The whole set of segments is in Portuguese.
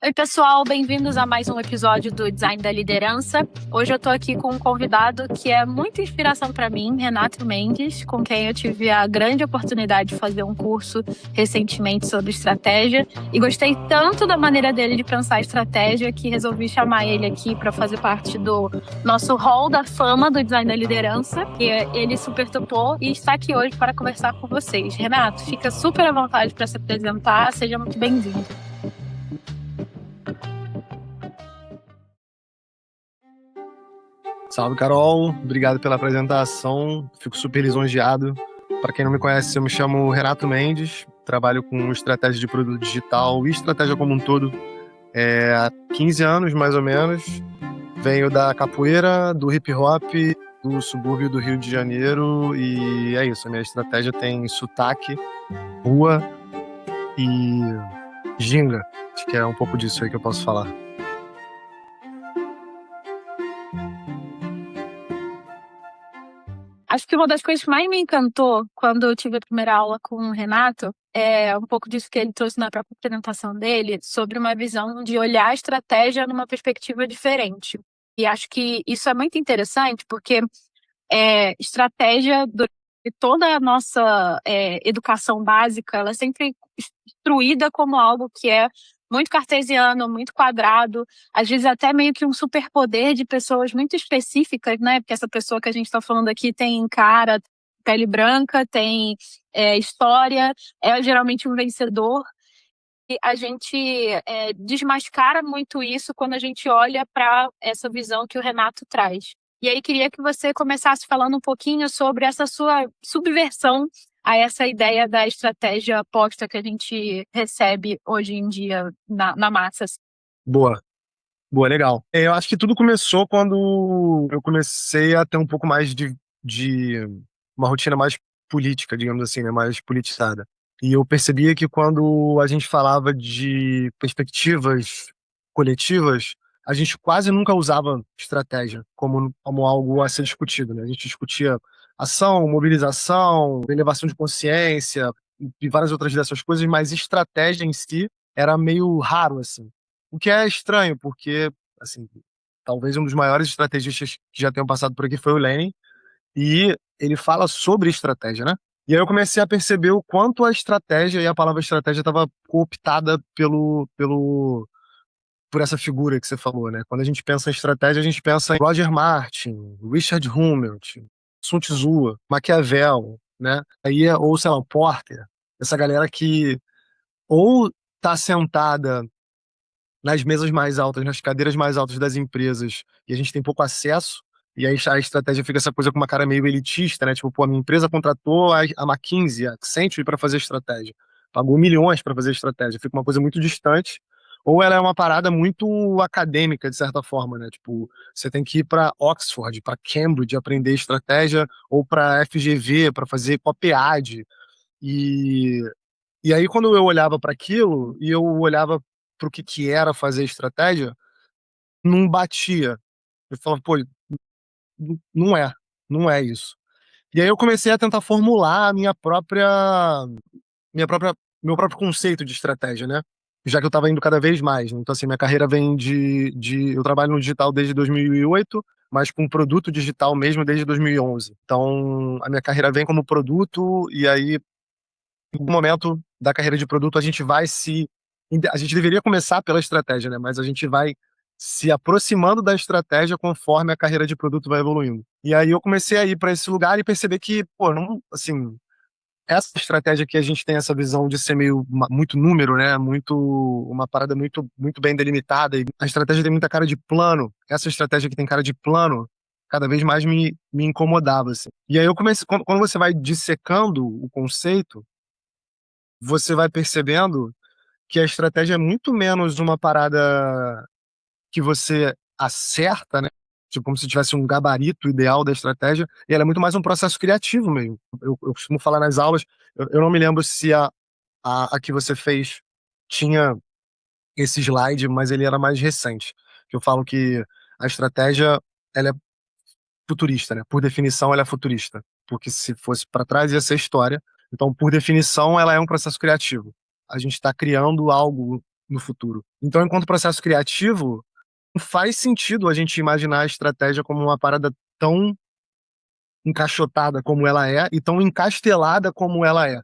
Oi, pessoal, bem-vindos a mais um episódio do Design da Liderança. Hoje eu estou aqui com um convidado que é muita inspiração para mim, Renato Mendes, com quem eu tive a grande oportunidade de fazer um curso recentemente sobre estratégia e gostei tanto da maneira dele de pensar estratégia que resolvi chamar ele aqui para fazer parte do nosso hall da fama do Design da Liderança, que ele super topou e está aqui hoje para conversar com vocês. Renato, fica super à vontade para se apresentar, seja muito bem-vindo. Salve, Carol. Obrigado pela apresentação. Fico super lisonjeado. Para quem não me conhece, eu me chamo Renato Mendes. Trabalho com estratégia de produto digital e estratégia como um todo há 15 anos, mais ou menos. Venho da capoeira, do hip hop, do subúrbio do Rio de Janeiro. E é isso. A minha estratégia tem sotaque, rua e ginga. Acho que é um pouco disso aí que eu posso falar. Acho que uma das coisas que mais me encantou quando eu tive a primeira aula com o Renato é um pouco disso que ele trouxe na própria apresentação dele, sobre uma visão de olhar a estratégia numa perspectiva diferente. E acho que isso é muito interessante, porque estratégia, durante toda a nossa educação básica, ela é sempre instruída como algo que é muito cartesiano, muito quadrado, às vezes até meio que um superpoder de pessoas muito específicas, né? Porque essa pessoa que a gente está falando aqui tem cara, pele branca, tem história, é geralmente um vencedor. E a gente desmascara muito isso quando a gente olha para essa visão que o Renato traz. E aí queria que você começasse falando um pouquinho sobre essa sua subversão a essa ideia da estratégia posta que a gente recebe hoje em dia na massa. Boa. Boa, legal. Eu acho que tudo começou quando eu comecei a ter um pouco mais de uma rotina mais política, digamos assim, né, mais politizada. E eu percebia que quando a gente falava de perspectivas coletivas, a gente quase nunca usava estratégia como algo a ser discutido, né? A gente discutia ação, mobilização, elevação de consciência e várias outras dessas coisas, mas estratégia em si era meio raro, assim. O que é estranho, porque, assim, talvez um dos maiores estrategistas que já tenham passado por aqui foi o Lenin, e ele fala sobre estratégia, né? E aí eu comecei a perceber o quanto a estratégia e a palavra estratégia estava cooptada por essa figura que você falou, né? Quando a gente pensa em estratégia, a gente pensa em Roger Martin, Richard Hummelt, Sun Tzu, Maquiavel, né? Aí, ou sei lá, o Porter, essa galera que ou tá sentada nas mesas mais altas, nas cadeiras mais altas das empresas, e a gente tem pouco acesso, e aí a estratégia fica essa coisa com uma cara meio elitista, né? Tipo, pô, a minha empresa contratou a McKinsey, a Accenture para fazer estratégia. Pagou milhões para fazer estratégia. Fica uma coisa muito distante. Ou ela é uma parada muito acadêmica, de certa forma, né? Tipo, você tem que ir para Oxford, para Cambridge aprender estratégia, ou para FGV para fazer copy-ad. E e aí, quando eu olhava para aquilo, e eu olhava para o que era fazer estratégia, não batia. Eu falava, pô, não é, não é isso. E aí eu comecei a tentar formular a minha própria, meu próprio conceito de estratégia, né? Já que eu estava indo cada vez mais, né? Então, assim, minha carreira vem eu trabalho no digital desde 2008, mas com produto digital mesmo desde 2011. Então, a minha carreira vem como produto, e aí em algum momento da carreira de produto a gente deveria começar pela estratégia, né? Mas a gente vai se aproximando da estratégia conforme a carreira de produto vai evoluindo. E aí eu comecei a ir para esse lugar e perceber que, pô, não, assim, essa estratégia que a gente tem essa visão de ser meio muito número, né? Muito uma parada muito bem delimitada, e a estratégia tem muita cara de plano. Essa estratégia que tem cara de plano cada vez mais me incomodava, assim. E aí eu comecei, quando você vai dissecando o conceito, você vai percebendo que a estratégia é muito menos uma parada que você acerta, né? Tipo, como se tivesse um gabarito ideal da estratégia, e ela é muito mais um processo criativo mesmo. Eu costumo falar nas aulas, eu não me lembro se a que você fez tinha esse slide, mas ele era mais recente. Que eu falo que a estratégia, ela é futurista, né? Por definição, ela é futurista. Porque se fosse para trás, ia ser história. Então, por definição, ela é um processo criativo. A gente está criando algo no futuro. Então, enquanto processo criativo, não faz sentido a gente imaginar a estratégia como uma parada tão encaixotada como ela é e tão encastelada como ela é.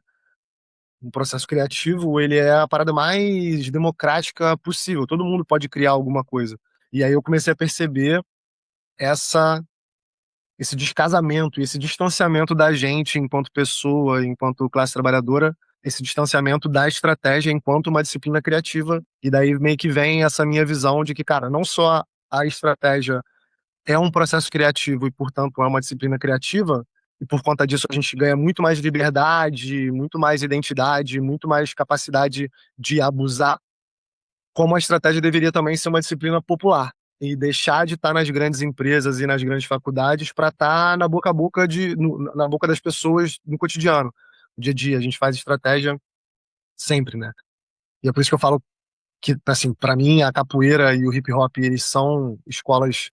O processo criativo, ele é a parada mais democrática possível. Todo mundo pode criar alguma coisa. E aí eu comecei a perceber essa esse descasamento, esse distanciamento da gente enquanto pessoa, enquanto classe trabalhadora, esse distanciamento da estratégia enquanto uma disciplina criativa. E daí meio que vem essa minha visão de que, cara, não só a estratégia é um processo criativo e, portanto, é uma disciplina criativa, e por conta disso a gente ganha muito mais liberdade, muito mais identidade, muito mais capacidade de abusar, como a estratégia deveria também ser uma disciplina popular e deixar de estar nas grandes empresas e nas grandes faculdades para estar na boca a boca na boca das pessoas no cotidiano, no dia a dia. A gente faz estratégia sempre, né? E é por isso que eu falo que, assim, para mim a capoeira e o hip hop eles são escolas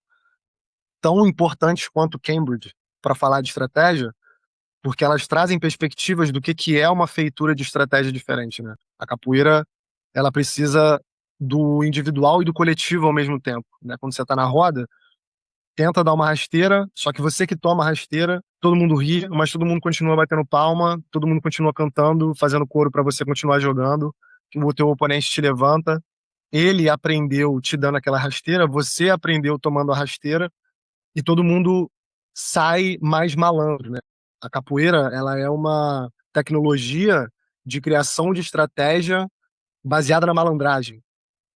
tão importantes quanto Cambridge para falar de estratégia, porque elas trazem perspectivas do que é uma feitura de estratégia diferente, né? A capoeira, ela precisa do individual e do coletivo ao mesmo tempo, né? Quando você tá na roda, tenta dar uma rasteira, só que você que toma a rasteira, todo mundo ri, mas todo mundo continua batendo palma, todo mundo continua cantando, fazendo coro para você continuar jogando, que o teu oponente te levanta, ele aprendeu te dando aquela rasteira, você aprendeu tomando a rasteira, e todo mundo sai mais malandro, né? A capoeira, ela é uma tecnologia de criação de estratégia baseada na malandragem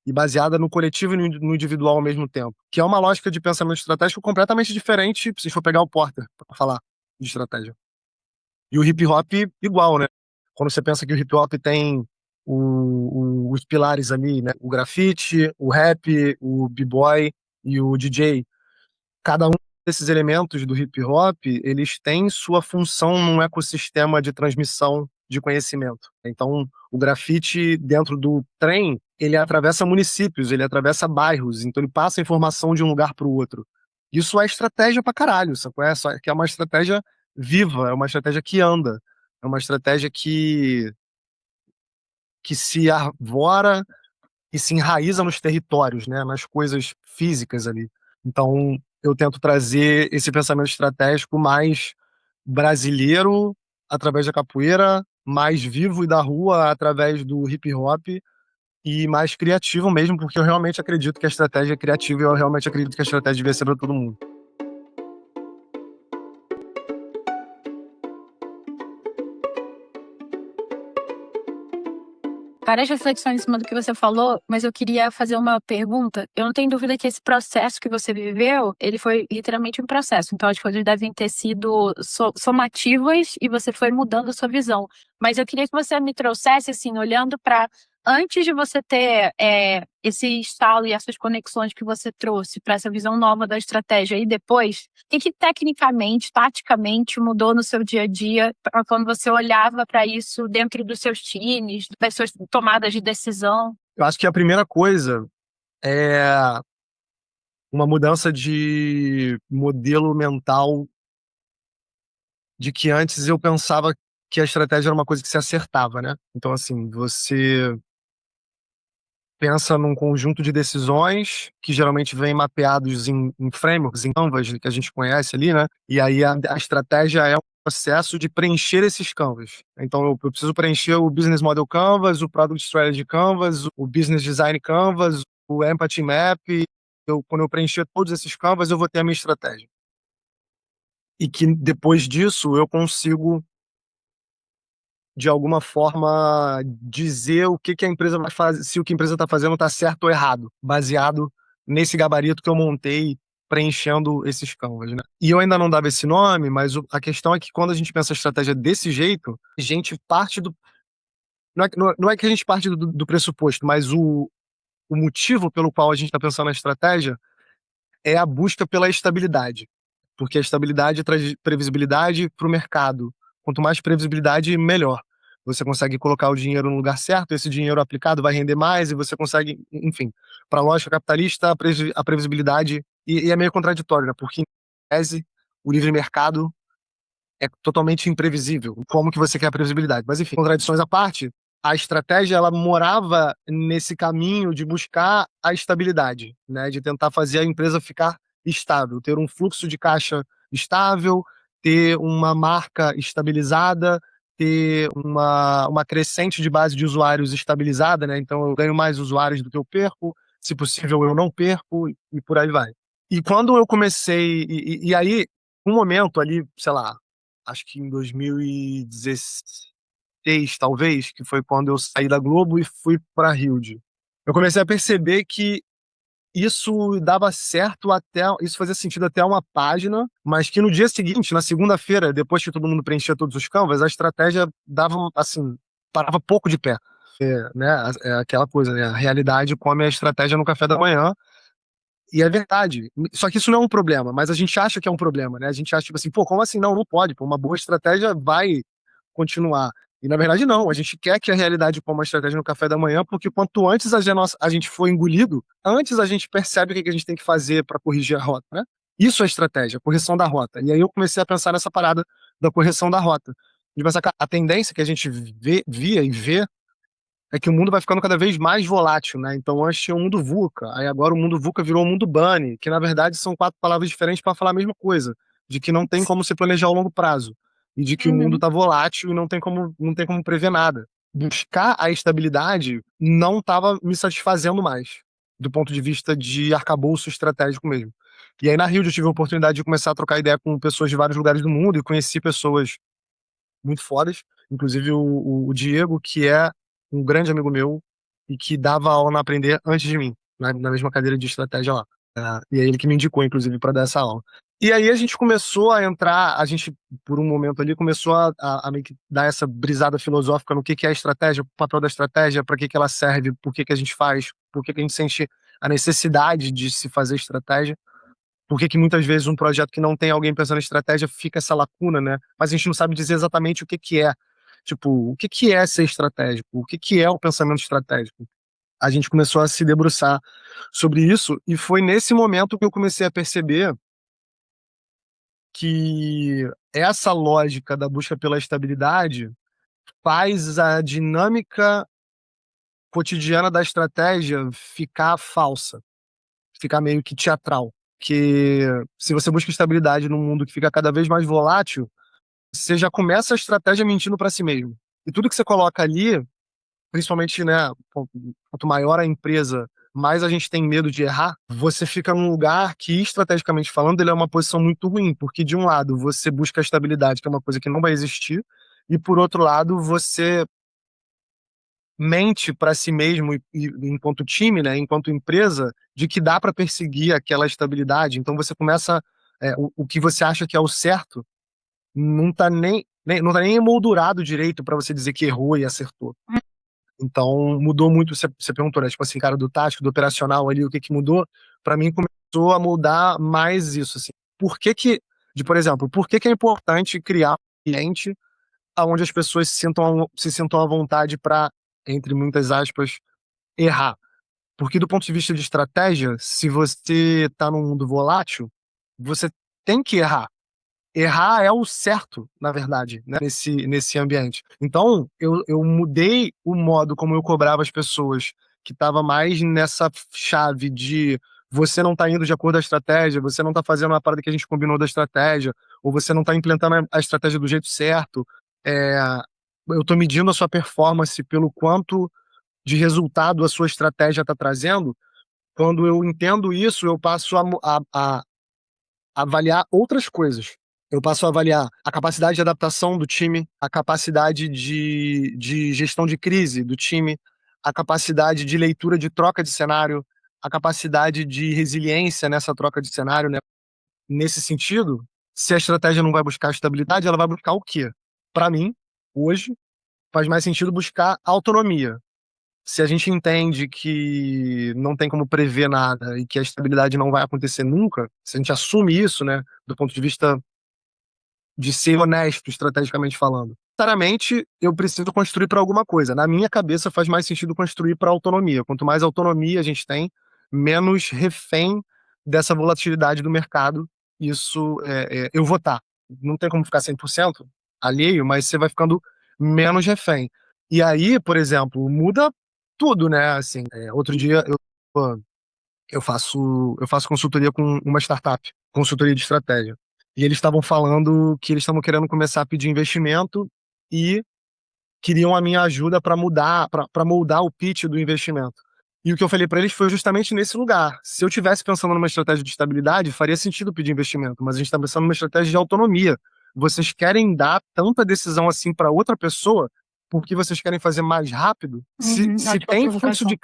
e baseada no coletivo e no individual ao mesmo tempo, que é uma lógica de pensamento estratégico completamente diferente se for pegar o Porter para falar de estratégia. E o hip hop igual, né? Quando você pensa que o hip hop tem os pilares ali, né? O grafite, o rap, o b-boy e o DJ, cada um desses elementos do hip hop, eles têm sua função num ecossistema de transmissão de conhecimento. Então, o grafite dentro do trem, ele atravessa municípios, ele atravessa bairros, então ele passa a informação de um lugar para o outro. Isso é estratégia pra caralho, sacou? Só que é uma estratégia viva, é uma estratégia que anda, é uma estratégia que se arvora e se enraiza nos territórios, né, nas coisas físicas ali. Então, eu tento trazer esse pensamento estratégico mais brasileiro através da capoeira, mais vivo e da rua através do hip hop e mais criativo mesmo, porque eu realmente acredito que a estratégia é criativa e eu realmente acredito que a estratégia devia ser para todo mundo. Várias reflexões em cima do que você falou, mas eu queria fazer uma pergunta. Eu não tenho dúvida que esse processo que você viveu, ele foi literalmente um processo. Então, as coisas devem ter sido somativas e você foi mudando a sua visão. Mas eu queria que você me trouxesse, assim, olhando para antes de você ter esse estalo e essas conexões que você trouxe para essa visão nova da estratégia e depois, o que tecnicamente, taticamente mudou no seu dia a dia quando você olhava para isso dentro dos seus times, das suas tomadas de decisão? Eu acho que a primeira coisa é uma mudança de modelo mental de que antes eu pensava que a estratégia era uma coisa que se acertava, né? Então, assim, você pensa num conjunto de decisões que geralmente vêm mapeados em frameworks, em canvas que a gente conhece ali, né? E aí a estratégia é um processo de preencher esses canvas. Então eu preciso preencher o Business Model Canvas, o Product Strategy Canvas, o Business Design Canvas, o Empathy Map. Quando eu preencher todos esses canvas, eu vou ter a minha estratégia. E que depois disso eu consigo de alguma forma dizer o que que a empresa vai fazer, se o que a empresa está fazendo está certo ou errado, baseado nesse gabarito que eu montei preenchendo esses canvas, né? E eu ainda não dava esse nome, mas a questão é que quando a gente pensa a estratégia desse jeito, a gente parte do não é que a gente parte do pressuposto, mas o motivo pelo qual a gente está pensando na estratégia é a busca pela estabilidade, porque a estabilidade traz previsibilidade para o mercado. Quanto mais previsibilidade, melhor. Você consegue colocar o dinheiro no lugar certo, esse dinheiro aplicado vai render mais e você consegue, enfim, para a lógica capitalista, a previsibilidade, e é meio contraditório, né? Porque, em tese, o livre mercado é totalmente imprevisível. Como que você quer a previsibilidade? Mas, enfim, contradições à parte, a estratégia ela morava nesse caminho de buscar a estabilidade, né? De tentar fazer a empresa ficar estável, ter um fluxo de caixa estável, ter uma marca estabilizada, ter uma crescente de base de usuários estabilizada, né? Então eu ganho mais usuários do que eu perco, se possível eu não perco e por aí vai. E quando eu comecei, e aí, um momento ali, sei lá, acho que em 2016, talvez, que foi quando eu saí da Globo e fui pra Hilde. Eu comecei a perceber que isso dava certo até, isso fazia sentido até uma página, mas que no dia seguinte, na segunda-feira, depois que todo mundo preenchia todos os canvas, a estratégia dava, assim, parava pouco de pé. Né, é aquela coisa, né? A realidade come a estratégia no café da manhã, e é verdade. Só que isso não é um problema, mas a gente acha que é um problema, né? A gente acha, tipo assim, pô, como assim? Não, não pode. Pô, uma boa estratégia vai continuar. E na verdade, não. A gente quer que a realidade coma a estratégia no café da manhã, porque quanto antes a gente for engolido, antes a gente percebe o que a gente tem que fazer para corrigir a rota, né? Isso é estratégia, correção da rota. E aí eu comecei a pensar nessa parada da correção da rota. De pensar que a tendência que a gente via e vê é que o mundo vai ficando cada vez mais volátil, né? Então antes tinha o mundo VUCA, aí agora o mundo VUCA virou o mundo BUNNY, que na verdade são quatro palavras diferentes para falar a mesma coisa, de que não tem como se planejar ao longo prazo e de que o mundo Uhum. está volátil e não tem como prever nada. Buscar a estabilidade não estava me satisfazendo mais, do ponto de vista de arcabouço estratégico mesmo. E aí na Rio eu tive a oportunidade de começar a trocar ideia com pessoas de vários lugares do mundo e conheci pessoas muito fodas, inclusive o Diego, que é um grande amigo meu e que dava aula na Aprender antes de mim, na mesma cadeira de estratégia lá. E é ele que me indicou, inclusive, para dar essa aula. E aí a gente começou a entrar, a gente, por um momento ali, começou a meio que dar essa brisada filosófica no que é a estratégia, o papel da estratégia, para que ela serve, por que a gente faz, por que a gente sente a necessidade de se fazer estratégia. Por que que muitas vezes um projeto que não tem alguém pensando em estratégia fica essa lacuna, né? Mas a gente não sabe dizer exatamente o que que é. Tipo, o que que é ser estratégico? O que que é o pensamento estratégico? A gente começou a se debruçar sobre isso e foi nesse momento que eu comecei a perceber que essa lógica da busca pela estabilidade faz a dinâmica cotidiana da estratégia ficar falsa, ficar meio que teatral. Que se você busca estabilidade num mundo que fica cada vez mais volátil, você já começa a estratégia mentindo para si mesmo. E tudo que você coloca ali, principalmente, né, quanto maior a empresa, mais a gente tem medo de errar, você fica num lugar que, estrategicamente falando, ele é uma posição muito ruim, porque de um lado você busca a estabilidade, que é uma coisa que não vai existir, e por outro lado você mente para si mesmo e enquanto time, né, enquanto empresa, de que dá para perseguir aquela estabilidade. Então você começa o que você acha que é o certo não tá não tá nem emoldurado direito para você dizer que errou e acertou. Então mudou muito. Você perguntou, né, tipo assim, cara, do tático, do operacional ali, o que que mudou? Para mim começou a mudar mais isso, assim. Por que que, por exemplo, por que que é importante criar um ambiente onde as pessoas se sintam à vontade para, entre muitas aspas, errar? Porque do ponto de vista de estratégia, se você está num mundo volátil, você tem que errar. Errar é o certo, na verdade, né, nesse ambiente. Então, eu mudei o modo como eu cobrava as pessoas, que estava mais nessa chave de você não está indo de acordo com a estratégia, você não está fazendo a parada que a gente combinou da estratégia, ou você não está implementando a estratégia do jeito certo. É, eu estou medindo a sua performance pelo quanto de resultado a sua estratégia está trazendo. Quando eu entendo isso, eu passo a avaliar outras coisas. Eu passo a avaliar a capacidade de adaptação do time, a capacidade de gestão de crise do time, a capacidade de leitura de troca de cenário, a capacidade de resiliência nessa troca de cenário, né? Nesse sentido, se a estratégia não vai buscar estabilidade, ela vai buscar o quê? Para mim, hoje, faz mais sentido buscar autonomia. Se a gente entende que não tem como prever nada e que a estabilidade não vai acontecer nunca, se a gente assume isso, né, do ponto de vista de ser honesto, estrategicamente falando, necessariamente eu preciso construir para alguma coisa. Na minha cabeça faz mais sentido construir para autonomia. Quanto mais autonomia a gente tem, menos refém dessa volatilidade do mercado. Isso eu vou estar. Não tem como ficar 100% alheio, mas você vai ficando menos refém. E aí, por exemplo, muda tudo, né? Assim, outro dia eu faço consultoria com uma startup, consultoria de estratégia. E eles estavam falando que eles estavam querendo começar a pedir investimento e queriam a minha ajuda para mudar, para moldar o pitch do investimento. E o que eu falei para eles foi justamente nesse lugar. Se eu tivesse pensando numa estratégia de estabilidade, faria sentido pedir investimento, mas a gente está pensando numa estratégia de autonomia. Vocês querem dar tanta decisão assim para outra pessoa porque vocês querem fazer mais rápido? Se, Uhum, se ótima tem fluxo provocação. de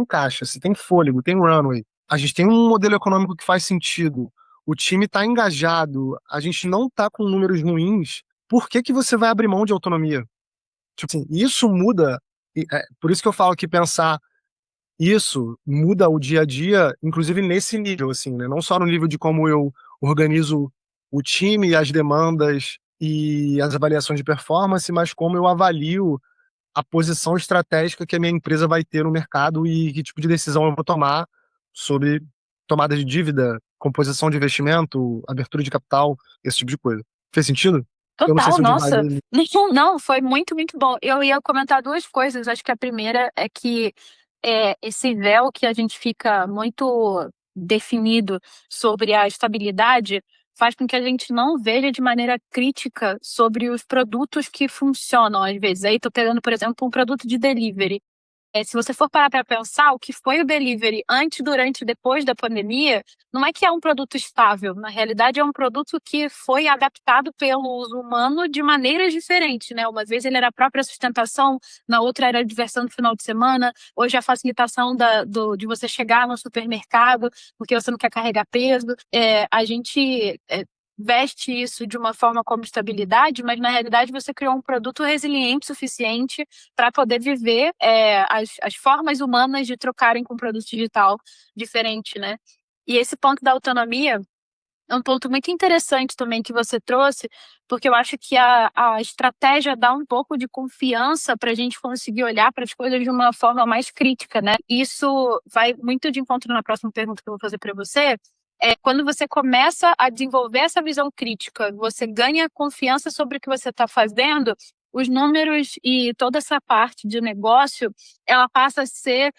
caixa, se tem fôlego, tem runway, a gente tem um modelo econômico que faz sentido, o time está engajado, a gente não está com números ruins, por que que você vai abrir mão de autonomia? Tipo assim, isso muda. Por isso que eu falo que pensar isso muda o dia a dia, inclusive nesse nível, assim, né? Não só no nível de como eu organizo o time, as demandas e as avaliações de performance, mas como eu avalio a posição estratégica que a minha empresa vai ter no mercado e que tipo de decisão eu vou tomar sobre tomada de dívida, composição de investimento, abertura de capital, esse tipo de coisa. Fez sentido? Eu não sei Total, se eu nossa. divaguei. Não, não, foi muito, muito bom. Eu ia comentar duas coisas. Acho que a primeira é que esse véu que a gente fica muito definido sobre a estabilidade faz com que a gente não veja de maneira crítica sobre os produtos que funcionam às vezes. Aí estou pegando, por exemplo, um produto de delivery. Se você for parar para pensar, o que foi o delivery antes, durante e depois da pandemia, não é que é um produto estável. Na realidade, é um produto que foi adaptado pelo uso humano de maneiras diferentes, né? Uma vez ele era a própria sustentação, na outra era a diversão no final de semana, hoje é a facilitação de você chegar no supermercado, porque você não quer carregar peso. A gente veste isso de uma forma como estabilidade, mas na realidade você criou um produto resiliente suficiente para poder viver as formas humanas de trocarem com produto digital diferente, né? E esse ponto da autonomia é um ponto muito interessante também que você trouxe, porque eu acho que a estratégia dá um pouco de confiança para a gente conseguir olhar para as coisas de uma forma mais crítica, né? Isso vai muito de encontro na próxima pergunta que eu vou fazer para você. Quando você começa a desenvolver essa visão crítica, você ganha confiança sobre o que você está fazendo, os números e toda essa parte de negócio, ela passa a ser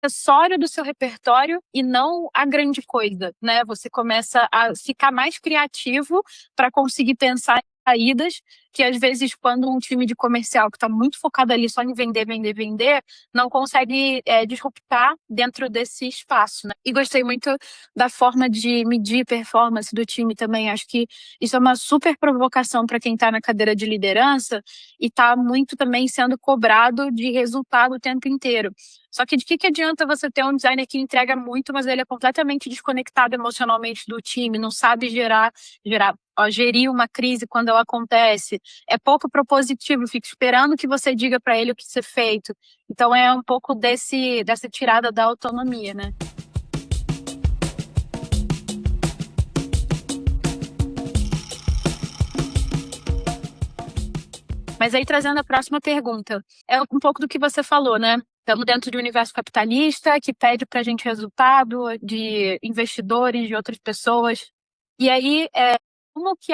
acessório do seu repertório e não a grande coisa, né? Você começa a ficar mais criativo para conseguir pensar em saídas que às vezes quando um time de comercial que está muito focado ali só em vender, vender, vender, não consegue disruptar dentro desse espaço, né? E gostei muito da forma de medir performance do time também. Acho que isso é uma super provocação para quem está na cadeira de liderança e está muito também sendo cobrado de resultado o tempo inteiro. Só que de que adianta você ter um designer que entrega muito, mas ele é completamente desconectado emocionalmente do time, não sabe gerir uma crise quando ela acontece, é pouco propositivo, fica esperando que você diga para ele o que ser feito. Então é um pouco dessa tirada da autonomia, né? Mas aí, trazendo a próxima pergunta, é um pouco do que você falou, né? Estamos dentro de um universo capitalista que pede para a gente resultado de investidores, de outras pessoas. E aí, como que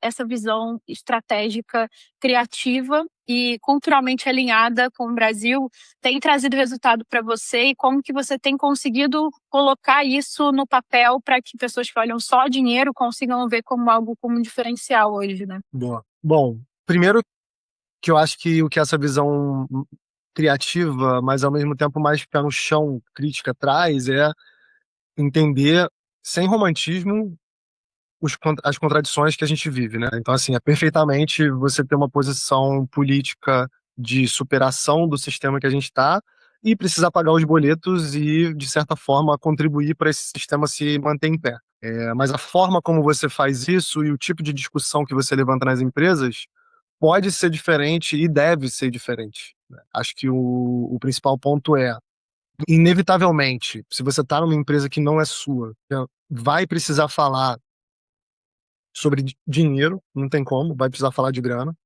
essa visão estratégica, criativa e culturalmente alinhada com o Brasil tem trazido resultado para você e como que você tem conseguido colocar isso no papel para que pessoas que olham só dinheiro consigam ver como algo como um diferencial hoje, né? Boa. Bom, primeiro que eu acho que o que essa visão criativa, mas ao mesmo tempo mais pé no chão, crítica traz, é entender, sem romantismo, as contradições que a gente vive, né? Então, assim, é perfeitamente você ter uma posição política de superação do sistema que a gente está e precisar pagar os boletos e, de certa forma, contribuir para esse sistema se manter em pé. Mas a forma como você faz isso e o tipo de discussão que você levanta nas empresas pode ser diferente e deve ser diferente, né? Acho que o principal ponto é, inevitavelmente, se você está numa empresa que não é sua, vai precisar falar sobre dinheiro, não tem como, vai precisar falar de grana.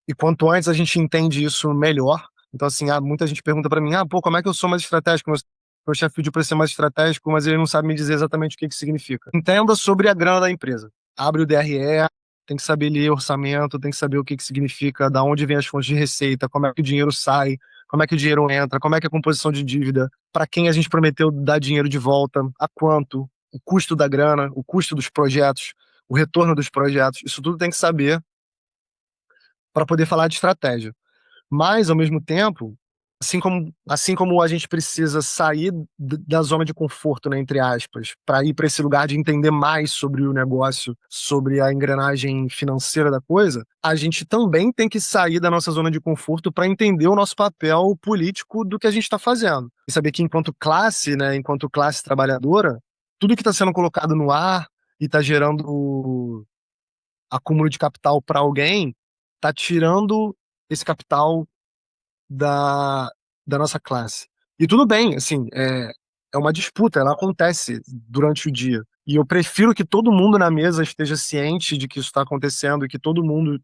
E quanto antes a gente entende isso, melhor. Então, assim, muita gente pergunta para mim, pô, como é que eu sou mais estratégico? Meu chefe pediu para ser mais estratégico, mas ele não sabe me dizer exatamente o que que significa. Entenda sobre a grana da empresa. Abre o DRE, tem que saber ler orçamento, tem que saber o que que significa, da onde vem as fontes de receita, como é que o dinheiro sai, como é que o dinheiro entra, como é que é a composição de dívida, para quem a gente prometeu dar dinheiro de volta, a quanto, o custo da grana, o custo dos projetos, o retorno dos projetos. Isso tudo tem que saber para poder falar de estratégia. Mas, ao mesmo tempo, assim como a gente precisa sair da zona de conforto, né, entre aspas, para ir para esse lugar de entender mais sobre o negócio, sobre a engrenagem financeira da coisa, a gente também tem que sair da nossa zona de conforto para entender o nosso papel político do que a gente está fazendo. E saber que, enquanto classe, né, enquanto classe trabalhadora, tudo que está sendo colocado no ar e está gerando acúmulo de capital para alguém, está tirando esse capital da, da nossa classe. E tudo bem, assim, é uma disputa, ela acontece durante o dia. E eu prefiro que todo mundo na mesa esteja ciente de que isso está acontecendo e que todo mundo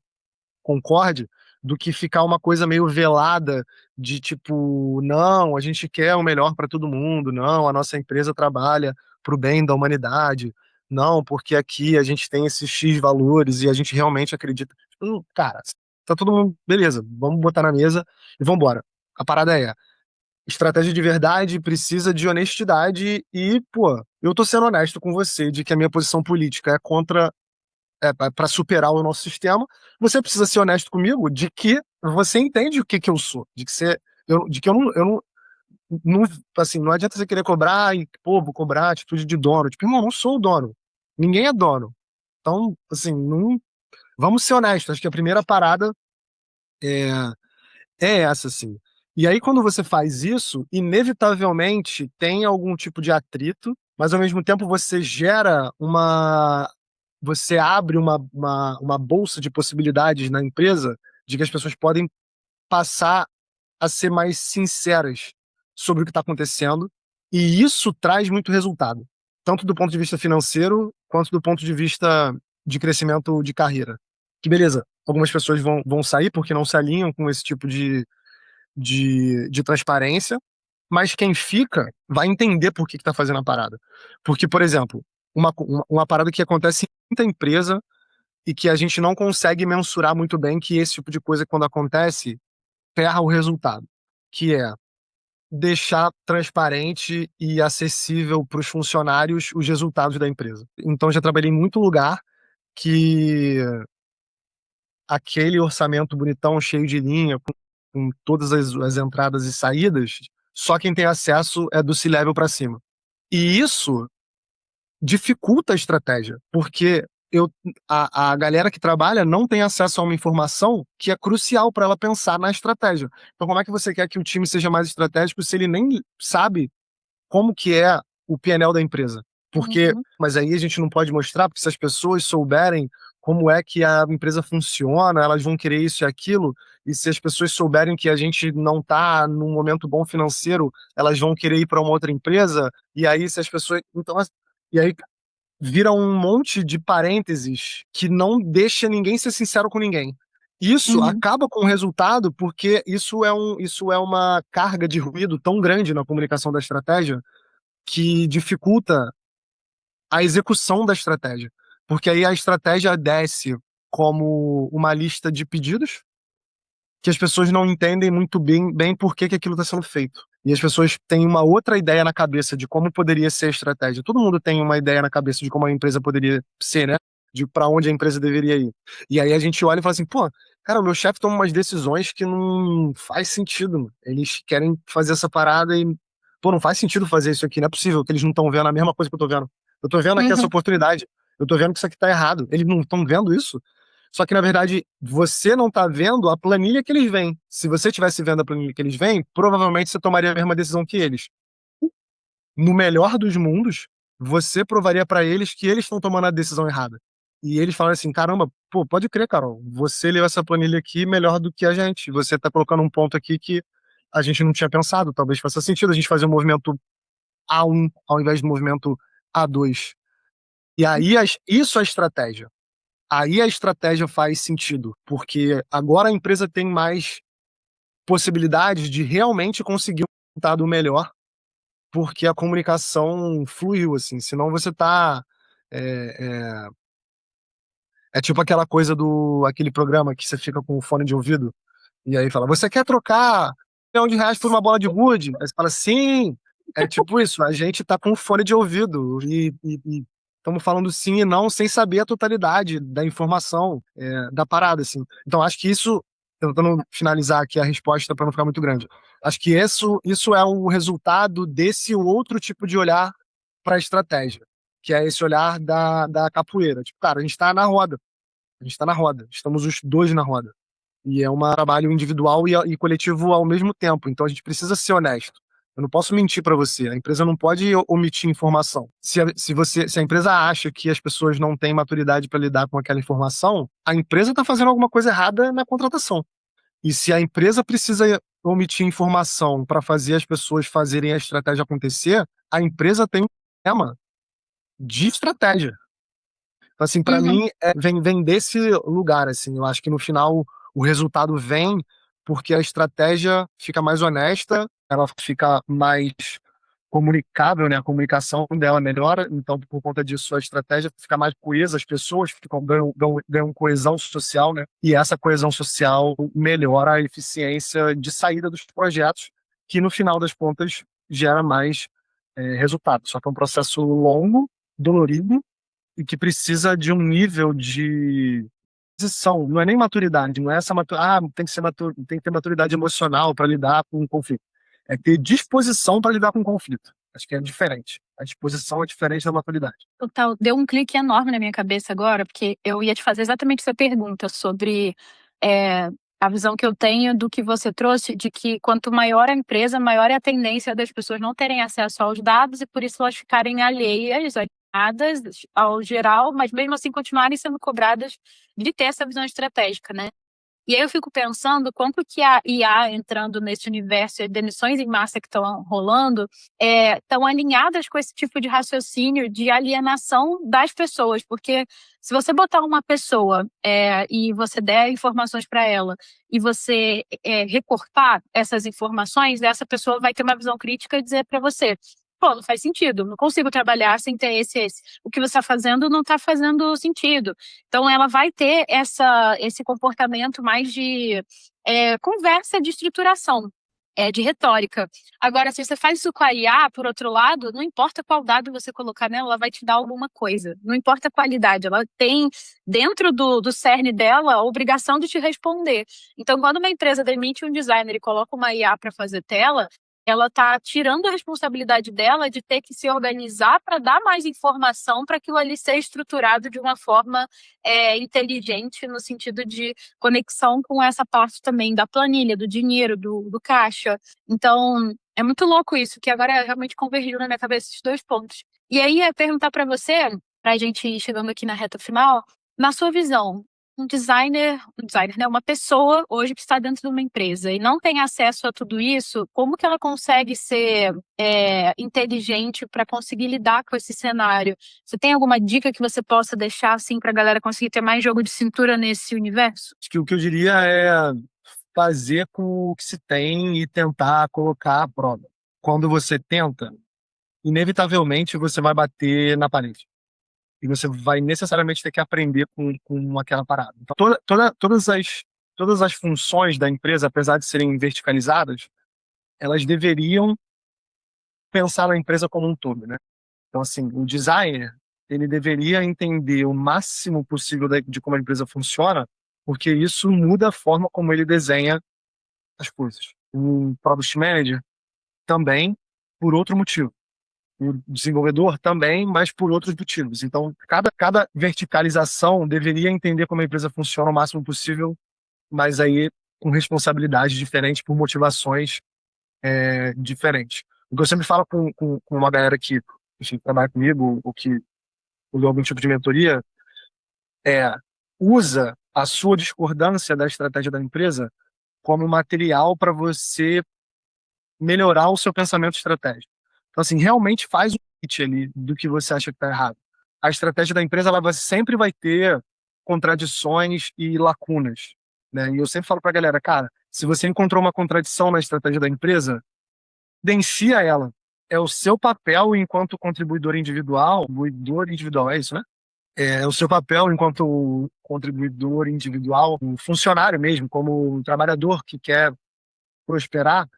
concorde, do que ficar uma coisa meio velada de tipo, não, a gente quer o melhor para todo mundo, não, a nossa empresa trabalha para o bem da humanidade, não, porque aqui a gente tem esses X valores e a gente realmente acredita. Cara, tá todo mundo, beleza, vamos botar na mesa e vamos embora. A parada é, estratégia de verdade precisa de honestidade e, pô, eu tô sendo honesto com você de que a minha posição política é contra para superar o nosso sistema, você precisa ser honesto comigo de que você entende o que que eu sou, de que de que eu não, assim, não adianta você querer cobrar e, pô, vou cobrar atitude de dono. Tipo, irmão, eu não sou o dono. Ninguém é dono. Então, assim, não, vamos ser honestos. Acho que a primeira parada é, é essa, assim. E aí, quando você faz isso, inevitavelmente tem algum tipo de atrito, mas ao mesmo tempo você gera uma. Você abre uma bolsa de possibilidades na empresa de que as pessoas podem passar a ser mais sinceras sobre o que está acontecendo, e isso traz muito resultado, tanto do ponto de vista financeiro quanto do ponto de vista de crescimento de carreira. Que beleza, algumas pessoas vão sair porque não se alinham com esse tipo de transparência, mas quem fica vai entender por que está fazendo a parada. Porque, por exemplo, uma parada que acontece em muita empresa e que a gente não consegue mensurar muito bem que esse tipo de coisa, quando acontece, ferra o resultado, que é deixar transparente e acessível para os funcionários os resultados da empresa. Então, já trabalhei em muito lugar que aquele orçamento bonitão, cheio de linha, com todas as entradas e saídas, só quem tem acesso é do C-level para cima. E isso dificulta a estratégia, porque a galera que trabalha não tem acesso a uma informação que é crucial para ela pensar na estratégia. Então, como é que você quer que o time seja mais estratégico se ele nem sabe como que é o PNL da empresa? Porque, Uhum. mas aí a gente não pode mostrar, porque se as pessoas souberem como é que a empresa funciona, elas vão querer isso e aquilo, e se as pessoas souberem que a gente não está num momento bom financeiro, elas vão querer ir para uma outra empresa, e aí se as pessoas. Então, e aí vira um monte de parênteses que não deixa ninguém ser sincero com ninguém. Isso Uhum. acaba com o resultado porque isso é uma carga de ruído tão grande na comunicação da estratégia que dificulta a execução da estratégia. Porque aí a estratégia desce como uma lista de pedidos que as pessoas não entendem muito bem por que aquilo está sendo feito. E as pessoas têm uma outra ideia na cabeça de como poderia ser a estratégia. Todo mundo tem uma ideia na cabeça de como a empresa poderia ser, né? De para onde a empresa deveria ir. E aí a gente olha e fala assim, pô, cara, o meu chefe toma umas decisões que não faz sentido, mano. Eles querem fazer essa parada e, pô, não faz sentido fazer isso aqui. Não é possível que eles não estão vendo a mesma coisa que eu tô vendo. Eu tô vendo aqui essa Uhum. oportunidade. Eu tô vendo que isso aqui tá errado. Eles não estão vendo isso? Só que, na verdade, você não está vendo a planilha que eles veem. Se você estivesse vendo a planilha que eles veem, provavelmente você tomaria a mesma decisão que eles. No melhor dos mundos, você provaria para eles que eles estão tomando a decisão errada. E eles falaram assim: caramba, pô, pode crer, Carol, você leu essa planilha aqui melhor do que a gente. Você está colocando um ponto aqui que a gente não tinha pensado. Talvez faça sentido a gente fazer um movimento A1 ao invés do movimento A2. E aí, isso é estratégia. Aí a estratégia faz sentido, porque agora a empresa tem mais possibilidades de realmente conseguir um resultado melhor, porque a comunicação fluiu, assim. Senão você está É tipo aquela coisa aquele programa que você fica com o fone de ouvido e aí fala, você quer trocar R$ 1 milhão por uma bola de gude? Aí você fala, sim. É tipo isso, a gente tá com o fone de ouvido e estamos falando sim e não sem saber a totalidade da informação da parada, assim. Então acho que isso, tentando finalizar aqui a resposta para não ficar muito grande, acho que isso é o resultado desse outro tipo de olhar para a estratégia, que é esse olhar da capoeira. Tipo, cara, a gente tá na roda. A gente tá na roda. Estamos os dois na roda. E é um trabalho individual e coletivo ao mesmo tempo. Então a gente precisa ser honesto. Eu não posso mentir para você. A empresa não pode omitir informação. Se a empresa acha que as pessoas não têm maturidade para lidar com aquela informação, a empresa está fazendo alguma coisa errada na contratação. E se a empresa precisa omitir informação para fazer as pessoas fazerem a estratégia acontecer, a empresa tem um problema de estratégia. Então, assim, para Uhum. mim, vem desse lugar, assim. Eu acho que no final o resultado vem porque a estratégia fica mais honesta, ela fica mais comunicável, né? A comunicação dela melhora, então por conta disso a estratégia fica mais coesa, as pessoas ganham coesão social, né? E essa coesão social melhora a eficiência de saída dos projetos, que no final das contas gera mais resultado. Só que é um processo longo, dolorido, e que precisa de um nível de disposição, não é nem maturidade, não é essa tem que ter maturidade emocional para lidar com o conflito. É ter disposição para lidar com o conflito. Acho que é diferente. A disposição é diferente da maturidade. Total, deu um clique enorme na minha cabeça agora, porque eu ia te fazer exatamente essa pergunta sobre é, a visão que eu tenho do que você trouxe, de que quanto maior a empresa, maior é a tendência das pessoas não terem acesso aos dados e por isso elas ficarem alheias, alienadas ao geral, mas mesmo assim continuarem sendo cobradas de ter essa visão estratégica, né? E aí eu fico pensando quanto que a IA entrando nesse universo, as demissões em massa que estão rolando, estão alinhadas com esse tipo de raciocínio de alienação das pessoas, porque se você botar uma pessoa e você der informações para ela e você recortar essas informações, essa pessoa vai ter uma visão crítica e dizer para você, pô, não faz sentido, não consigo trabalhar sem ter esse. O que você está fazendo não está fazendo sentido. Então, ela vai ter esse comportamento mais de conversa, de estruturação, de retórica. Agora, se você faz isso com a IA, por outro lado, não importa qual dado você colocar nela, ela vai te dar alguma coisa. Não importa a qualidade, ela tem, dentro do cerne dela, a obrigação de te responder. Então, quando uma empresa demite um designer e coloca uma IA para fazer tela, ela está tirando a responsabilidade dela de ter que se organizar para dar mais informação para aquilo ali ser estruturado de uma forma inteligente, no sentido de conexão com essa parte também da planilha, do dinheiro, do caixa. Então, é muito louco isso, que agora realmente convergiu na minha cabeça esses dois pontos. E aí, é perguntar para você, para a gente ir chegando aqui na reta final, na sua visão, um designer, né, uma pessoa hoje que está dentro de uma empresa e não tem acesso a tudo isso, como que ela consegue ser inteligente para conseguir lidar com esse cenário? Você tem alguma dica que você possa deixar assim para a galera conseguir ter mais jogo de cintura nesse universo? Acho que o que eu diria é fazer com o que se tem e tentar colocar à prova. Quando você tenta, inevitavelmente você vai bater na parede. E você vai necessariamente ter que aprender com aquela parada. Então, todas as funções da empresa, apesar de serem verticalizadas, elas deveriam pensar na empresa como um todo, né? Então, assim, o designer, ele deveria entender o máximo possível de como a empresa funciona, porque isso muda a forma como ele desenha as coisas. O product manager também, por outro motivo. O desenvolvedor também, mas por outros motivos. Então, cada verticalização deveria entender como a empresa funciona o máximo possível, mas aí com responsabilidades diferentes, por motivações diferentes. O que eu sempre falo com uma galera que, enfim, trabalha comigo, ou que usou algum tipo de mentoria, é usa a sua discordância da estratégia da empresa como material para você melhorar o seu pensamento estratégico. Então, assim, realmente faz um pitch ali do que você acha que está errado. A estratégia da empresa sempre vai ter contradições e lacunas, né? E eu sempre falo para a galera, cara, se você encontrou uma contradição na estratégia da empresa, densia ela. É o seu papel enquanto contribuidor individual, é isso, né? o seu papel enquanto contribuidor individual, um funcionário mesmo, como um trabalhador que quer prosperar,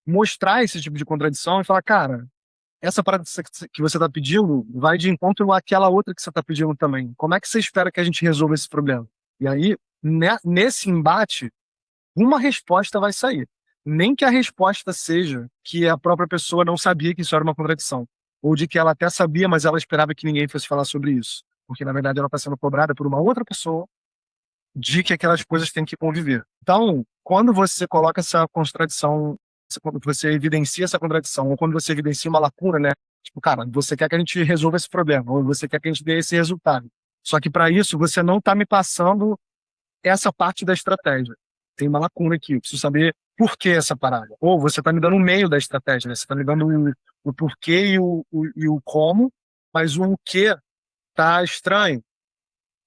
mostrar esse tipo de contradição e falar, cara, essa parada que você está pedindo vai de encontro àquela outra que você está pedindo também. Como é que você espera que a gente resolva esse problema? E aí, nesse embate, uma resposta vai sair. Nem que a resposta seja que a própria pessoa não sabia que isso era uma contradição. Ou de que ela até sabia, mas ela esperava que ninguém fosse falar sobre isso. Porque, na verdade, ela está sendo cobrada por uma outra pessoa de que aquelas coisas têm que conviver. Então, quando você coloca essa contradição, quando você evidencia essa contradição, ou quando você evidencia uma lacuna, né? Tipo, cara, você quer que a gente resolva esse problema, ou você quer que a gente dê esse resultado. Só que para isso, você não está me passando essa parte da estratégia. Tem uma lacuna aqui, eu preciso saber por que essa parada. Ou você está me dando o meio da estratégia, né? Você está me dando o porquê e o como, mas o que tá estranho.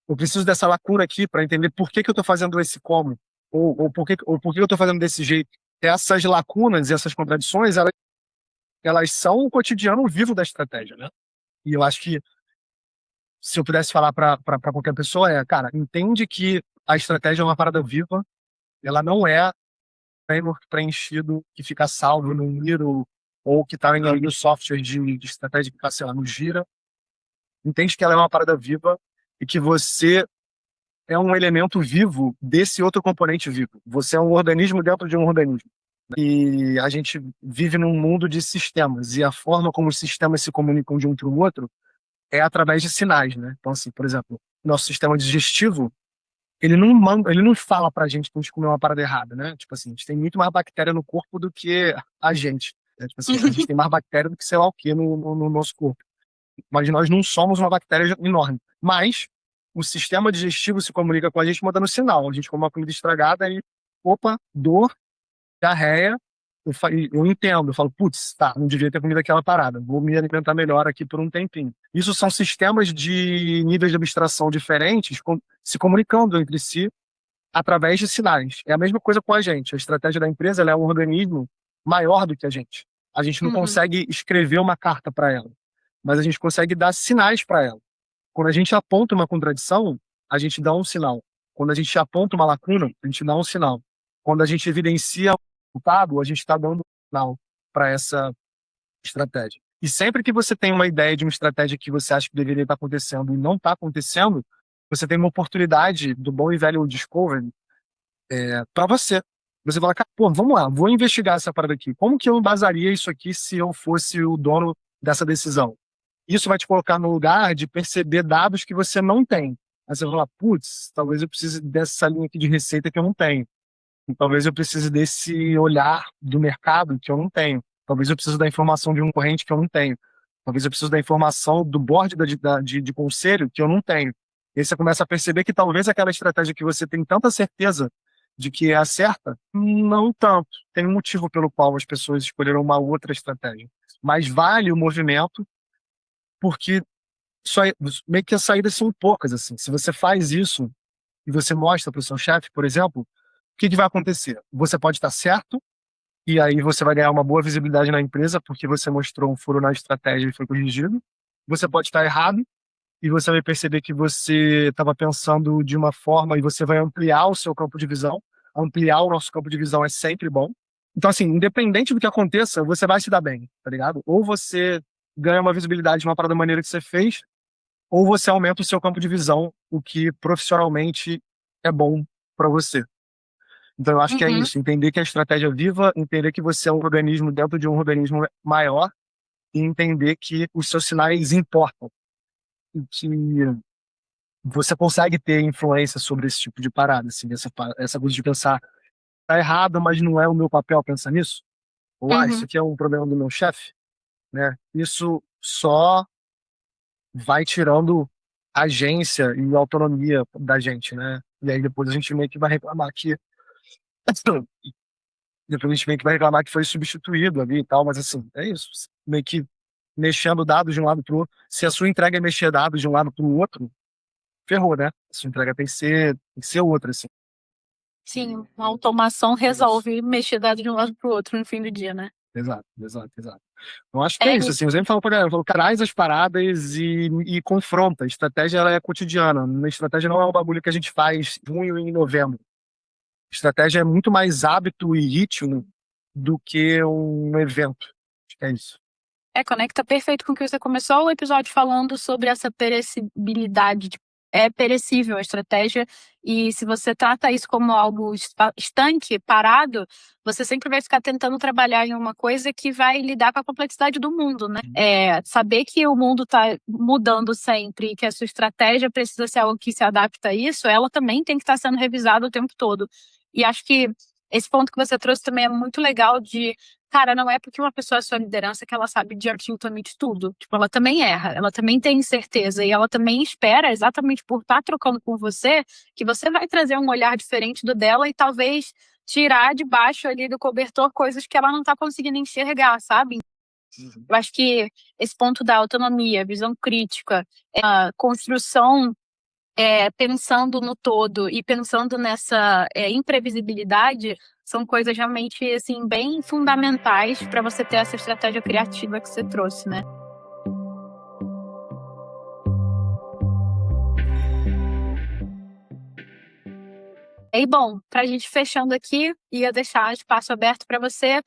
Eu preciso dessa lacuna aqui para entender por que que eu estou fazendo esse como, ou por que eu estou fazendo desse jeito. Essas lacunas e essas contradições, elas são o cotidiano vivo da estratégia, né? E eu acho que se eu pudesse falar para qualquer pessoa cara, entende que a estratégia é uma parada viva, ela não é framework preenchido que fica salvo no Miro ou que está em algum software de estratégia que está, sei lá, no Gira. Entende que ela é uma parada viva e que você é um elemento vivo desse outro componente vivo. Você é um organismo dentro de um organismo. E a gente vive num mundo de sistemas, e a forma como os sistemas se comunicam de um para o outro é através de sinais, né? Então, assim, por exemplo, nosso sistema digestivo, ele não fala pra gente que a gente comeu uma parada errada, né? Tipo assim, a gente tem muito mais bactéria no corpo do que a gente. Né? Tipo assim, a gente tem mais bactéria do que sei lá o que no nosso corpo. Mas nós não somos uma bactéria enorme. Mas o sistema digestivo se comunica com a gente mandando sinal. A gente come uma comida estragada e, opa, dor, diarreia. Eu entendo, eu falo, putz, tá, não devia ter comido aquela parada, vou me alimentar melhor aqui por um tempinho. Isso são sistemas de níveis de abstração diferentes se comunicando entre si através de sinais. É a mesma coisa com a gente. A estratégia da empresa ela é um organismo maior do que a gente. A gente não Uhum, consegue escrever uma carta para ela, mas a gente consegue dar sinais para ela. Quando a gente aponta uma contradição, a gente dá um sinal. Quando a gente aponta uma lacuna, a gente dá um sinal. Quando a gente evidencia o resultado, a gente está dando um sinal para essa estratégia. E sempre que você tem uma ideia de uma estratégia que você acha que deveria estar acontecendo e não está acontecendo, você tem uma oportunidade do bom e velho discovery para você. Você fala, cara, pô, vamos lá, vou investigar essa parada aqui. Como que eu embasaria isso aqui se eu fosse o dono dessa decisão? Isso vai te colocar no lugar de perceber dados que você não tem. Aí você vai falar, putz, talvez eu precise dessa linha aqui de receita que eu não tenho. E talvez eu precise desse olhar do mercado que eu não tenho. Talvez eu precise da informação de um corrente que eu não tenho. Talvez eu precise da informação do board de conselho que eu não tenho. E aí você começa a perceber que talvez aquela estratégia que você tem tanta certeza de que é a certa, não tanto. Tem um motivo pelo qual as pessoas escolheram uma outra estratégia. Mas vale o movimento, porque só, meio que as saídas são poucas, assim. Se você faz isso e você mostra para o seu chefe, por exemplo, o que que vai acontecer? Você pode estar certo, e aí você vai ganhar uma boa visibilidade na empresa, porque você mostrou um furo na estratégia e foi corrigido. Você pode estar errado, e você vai perceber que você estava pensando de uma forma e você vai ampliar o seu campo de visão. Ampliar o nosso campo de visão é sempre bom. Então, assim, independente do que aconteça, você vai se dar bem, tá ligado? Ou você ganha uma visibilidade de uma parada maneira que você fez, ou você aumenta o seu campo de visão, o que profissionalmente é bom para você. Então, eu acho que é uhum. isso, entender que a estratégia é viva, entender que você é um organismo dentro de um organismo maior e entender que os seus sinais importam e que você consegue ter influência sobre esse tipo de parada, assim, essa coisa de pensar, tá errado, mas não é o meu papel pensar nisso, ou isso Uhum. aqui é um problema do meu chefe, né? Isso só vai tirando agência e autonomia da gente, né? E aí depois a gente meio que vai reclamar que depois a gente meio que vai reclamar que foi substituído ali e tal, mas assim, é isso. Meio que mexendo dados de um lado pro outro. Se a sua entrega é mexer dados de um lado pro outro, ferrou, né? A sua entrega tem que ser outra, assim. Sim, uma automação É isso. resolve mexer dado de um lado para o outro no fim do dia, né? Exato, exato, exato. Eu acho que é É, isso, assim, eu sempre falo pra galera, eu falo, traz as paradas e confronta. A estratégia, ela é cotidiana. A estratégia não é um bagulho que a gente faz em junho e em novembro. Estratégia é muito mais hábito e ritmo do que um evento. Acho que é isso. conecta perfeito com o que você começou o episódio falando sobre essa perecibilidade. É perecível a estratégia, e se você trata isso como algo estanque, parado, você sempre vai ficar tentando trabalhar em uma coisa que vai lidar com a complexidade do mundo, né? Saber que o mundo está mudando sempre e que a sua estratégia precisa ser algo que se adapta a isso, ela também tem que estar sendo revisada o tempo todo. E acho que esse ponto que você trouxe também é muito legal de, cara, não é porque uma pessoa é sua liderança que ela sabe de absolutamente tudo. Tipo, ela também erra, ela também tem incerteza e ela também espera, exatamente por estar trocando com você, que você vai trazer um olhar diferente do dela e talvez tirar de baixo ali do cobertor coisas que ela não está conseguindo enxergar, sabe? Uhum. Eu acho que esse ponto da autonomia, visão crítica, a construção pensando no todo e pensando nessa imprevisibilidade, são coisas realmente assim bem fundamentais para você ter essa estratégia criativa que você trouxe, né? E bom, para a gente fechando aqui, ia deixar espaço aberto para você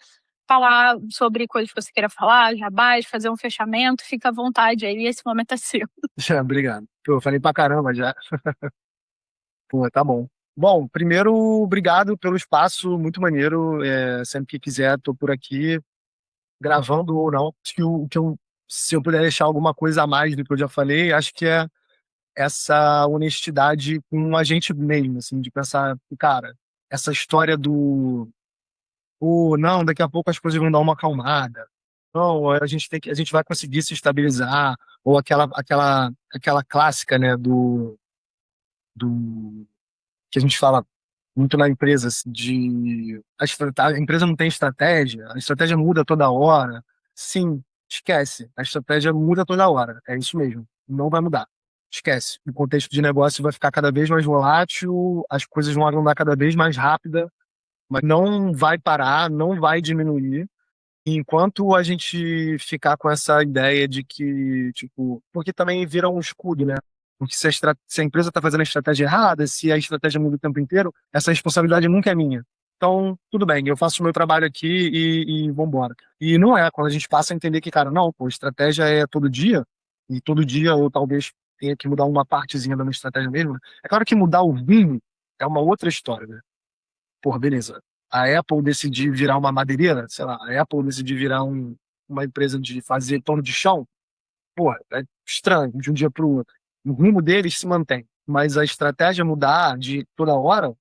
falar sobre coisas que você queira falar, jabás, fazer um fechamento, fica à vontade aí, esse momento é seu. Já, obrigado. Pô, eu falei pra caramba já. Pô, tá bom. Bom, primeiro, obrigado pelo espaço, muito maneiro. Sempre que quiser, tô por aqui, gravando ou não. Acho que se eu puder deixar alguma coisa a mais do que eu já falei, acho que é essa honestidade com a gente mesmo, assim, de pensar, cara, essa história do, não, daqui a pouco as coisas vão dar uma acalmada. Não, a gente vai conseguir se estabilizar, ou aquela clássica, né, do que a gente fala muito na empresa, assim, de a empresa não tem estratégia, a estratégia muda toda hora. Sim, esquece, a estratégia muda toda hora, é isso mesmo, não vai mudar. Esquece, o contexto de negócio vai ficar cada vez mais volátil, as coisas vão andar cada vez mais rápida, mas não vai parar, não vai diminuir. Enquanto a gente ficar com essa ideia de que, tipo, porque também vira um escudo, né? Porque se a empresa está fazendo a estratégia errada, se a estratégia muda o tempo inteiro, essa responsabilidade nunca é minha. Então, tudo bem, eu faço o meu trabalho aqui e vambora. E não é, quando a gente passa a entender que, cara, não, pô, estratégia é todo dia, e todo dia eu talvez tenha que mudar uma partezinha da minha estratégia mesmo. É claro que mudar o rumo é uma outra história, né? Pô, beleza. A Apple decidir virar uma madeireira, sei lá, a Apple decidir virar uma empresa de fazer pano de chão, pô, é estranho de um dia para o outro. O rumo deles se mantém, mas a estratégia mudar de toda hora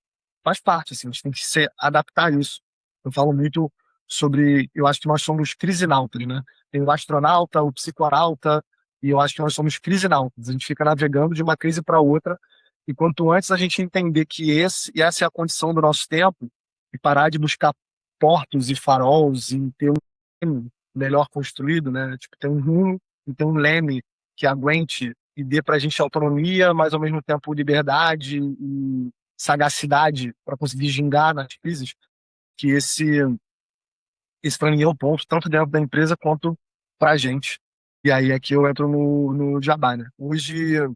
faz parte, assim, a gente tem que se adaptar a isso. Eu falo muito sobre, eu acho que nós somos crisinautas, né? Tem o astronauta, o psiconauta, e eu acho que nós somos crisinautas. A gente fica navegando de uma crise para outra, e quanto antes a gente entender que essa é a condição do nosso tempo, e parar de buscar portos e faróis e ter um leme melhor construído, né? Tipo, ter um rumo e ter um leme que aguente e dê para a gente autonomia, mas ao mesmo tempo liberdade e sagacidade para conseguir gingar nas crises, que esse para mim é o ponto, tanto dentro da empresa quanto para a gente. E aí é que eu entro no Jabá, né? Hoje eu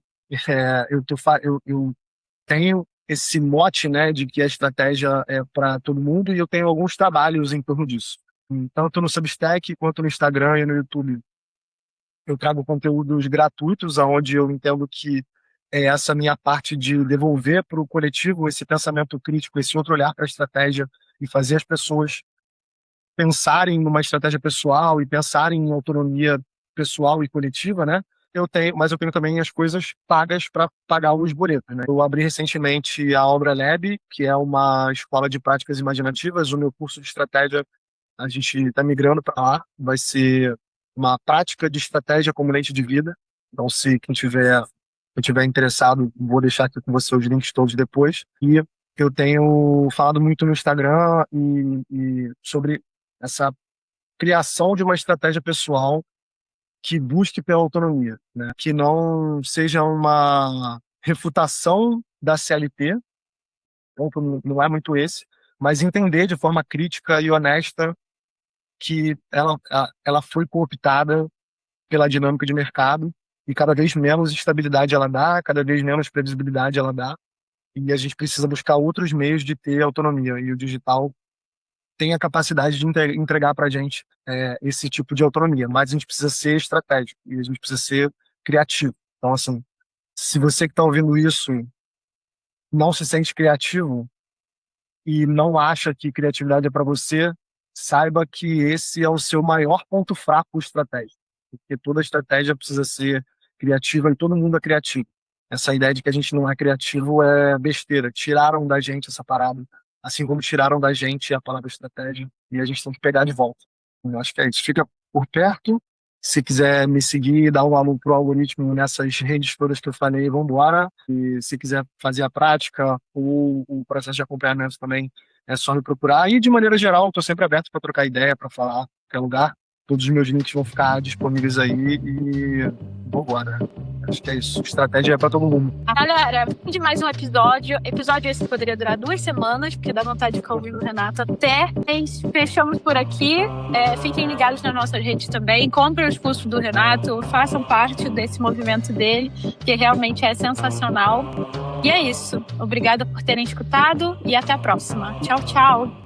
tenho esse mote, né, de que a estratégia é para todo mundo, e eu tenho alguns trabalhos em torno disso. Tanto no Substack quanto no Instagram e no YouTube. Eu trago conteúdos gratuitos, onde eu entendo que é essa minha parte de devolver para o coletivo esse pensamento crítico, esse outro olhar para a estratégia e fazer as pessoas pensarem numa estratégia pessoal e pensarem em autonomia pessoal e coletiva, né? Mas eu tenho também as coisas pagas para pagar os boletos, né? Eu abri recentemente a Obra Lab, que é uma escola de práticas imaginativas. O meu curso de estratégia, a gente está migrando para lá. Vai ser uma prática de estratégia como lente de vida. Então, se quem tiver interessado, vou deixar aqui com você os links todos depois. E eu tenho falado muito no Instagram e sobre essa criação de uma estratégia pessoal que busque pela autonomia, né? Que não seja uma refutação da CLT, ponto não é muito esse, mas entender de forma crítica e honesta que ela foi cooptada pela dinâmica de mercado e cada vez menos estabilidade ela dá, cada vez menos previsibilidade ela dá, e a gente precisa buscar outros meios de ter autonomia, e o digital tem a capacidade de entregar para a gente esse tipo de autonomia, mas a gente precisa ser estratégico e a gente precisa ser criativo. Então, assim, se você que está ouvindo isso não se sente criativo e não acha que criatividade é para você, saiba que esse é o seu maior ponto fraco estratégico, porque toda estratégia precisa ser criativa e todo mundo é criativo. Essa ideia de que a gente não é criativo é besteira. Tiraram da gente essa parada, assim como tiraram da gente a palavra estratégia, e a gente tem que pegar de volta. Eu acho que é isso. Fica por perto. Se quiser me seguir e dar um alô pro algoritmo nessas redes todas que eu falei, vamos embora. E se quiser fazer a prática ou o processo de acompanhamento também, é só me procurar. E de maneira geral, estou sempre aberto para trocar ideia, para falar, qualquer lugar. Todos os meus links vão ficar disponíveis aí e vamos embora. Acho que é isso. Estratégia é para todo mundo. Galera, fim de mais um episódio. Episódio esse poderia durar 2 semanas, porque dá vontade de ficar ouvindo o Renato até. Fechamos por aqui. Fiquem ligados nas nossas redes também. Comprem os cursos do Renato. Façam parte desse movimento dele, que realmente é sensacional. E é isso. Obrigada por terem escutado e até a próxima. Tchau, tchau.